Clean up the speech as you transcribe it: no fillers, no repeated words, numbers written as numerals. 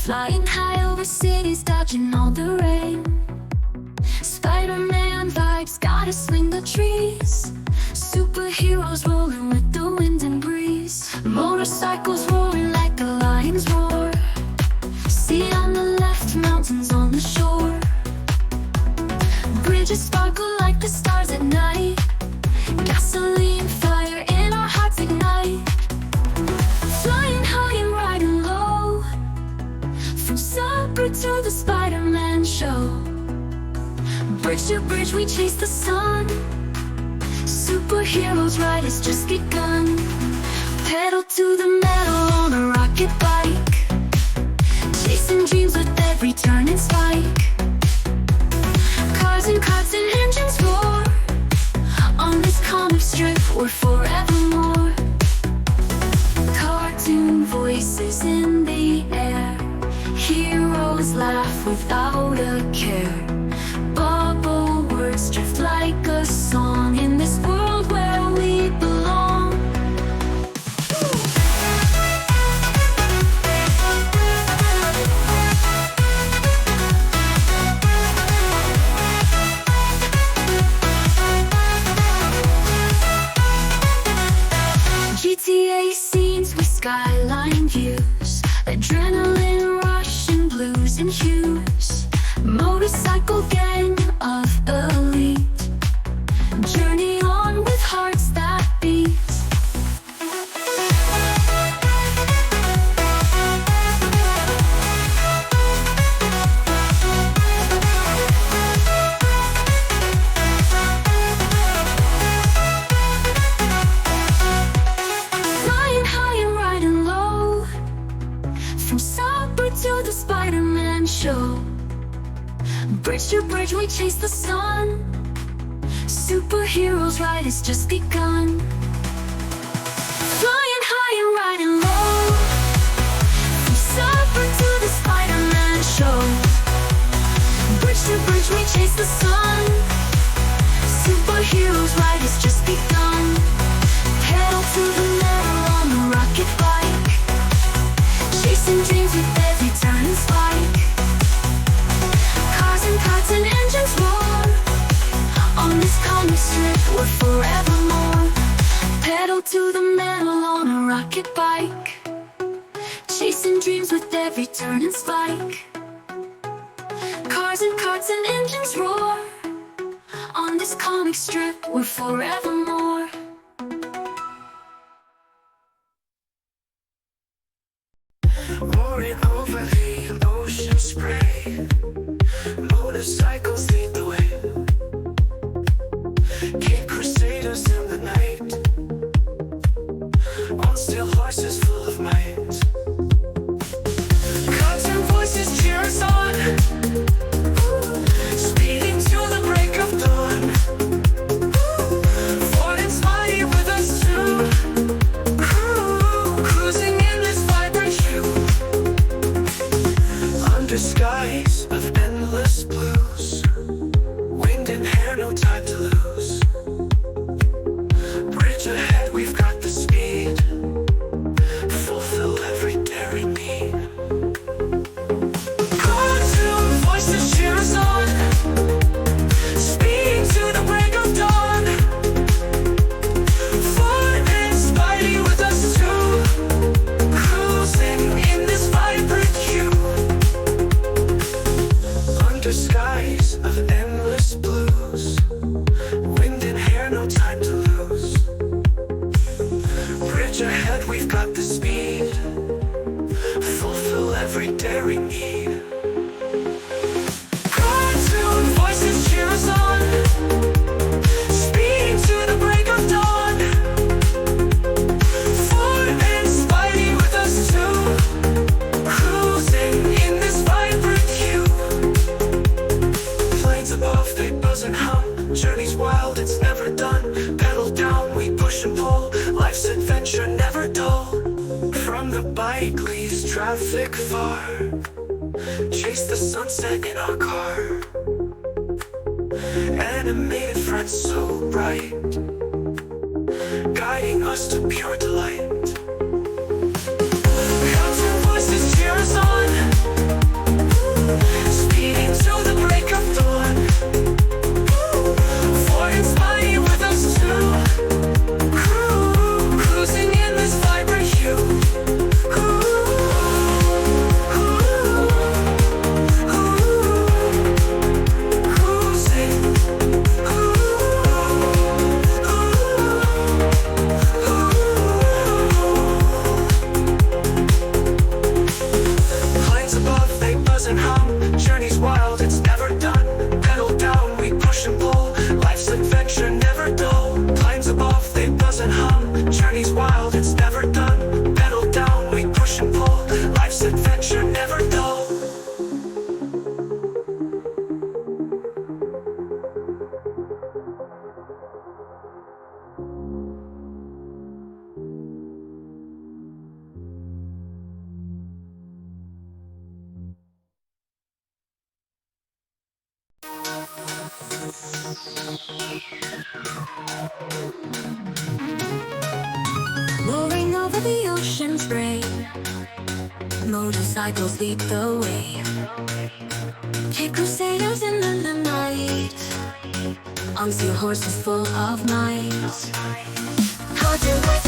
Flying high over cities, dodging all the rain. Spider-Man vibes, gotta swing the trees. Superheroes rolling with the wind and breeze. Motorcycles roaring like a lion's roar. Sea on the left, mountains on the shore. Bridges sparkle like the stars at night. Gasoline, fire in our hearts ignite. Flying high and riding low, from supper to the Spider-Man show. Bridge to bridge we chase the sun. Superheroes ride has just begun. Pedal to the metal on a rocket bike. Chasing dreams with every turn and spike. Cars and carts and engines roar. On this comic strip we're forevermore. Cartoon voices in the air. Heroes laugh without a care. Bubble words drift like a song in this world where we belong. GTA scenes with skyline views. Adrenaline rush and blues and hues. Motorcycle gang of elite. Journey on with hearts that beat. Flying high and riding low, from supper to the Spider-Man show. Bridge to bridge we chase the sun. Superheroes ride has just begun. Flying high and riding low, from supper to the Spider-Man show. Bridge to bridge we chase the sun. Superheroes ride has just begun. Pedal to the metal on a rocket bike. Chasing dreams with every turn and spike. Cars and carts and engines roar. On this comic strip we're forevermore. Pedal to the metal on a rocket bike. Chasing dreams with every turn and spike. Cars and carts and engines roar. On this comic strip we're forevermore. Roaring over the ocean spray. Motorcycles lead the way. Cape Crusaders in the night. On still horses full of might. Cartoon voices cheer us on. Speeding to the break of dawn. Ford and Smiley with us too. Cruising in this vibrant hue. Under skies of endless blues. Wind and hair, no time to lose. Bridge ahead, we've got the speed. Fulfill every daring need. Cartoon voices cheer us on. Speeding to the break of dawn. Fun and Spidey with us too. Cruising in this vibrant hue. Under skies of endless blues. Wind and hair, no time to lose. Bridge ahead, we've got the speed. Fulfill every daring need. Cartoon voices cheer us on. Speeding to the break of dawn. Ford and Spidey with us too. Cruising in this vibrant hue. Planes above, they buzz and hum. Journey's wild, it's never done. Pedal down, we push and pull. Life's adventure never dull. From the bike leaves traffic far. Chase the sunset in our car. Animated friends so bright, guiding us to pure delight. Cartoon voices cheer us on. Roaring over the ocean's spray, motorcycles lead the way. Kick crusaders in the night, on steel horses full of might. Content with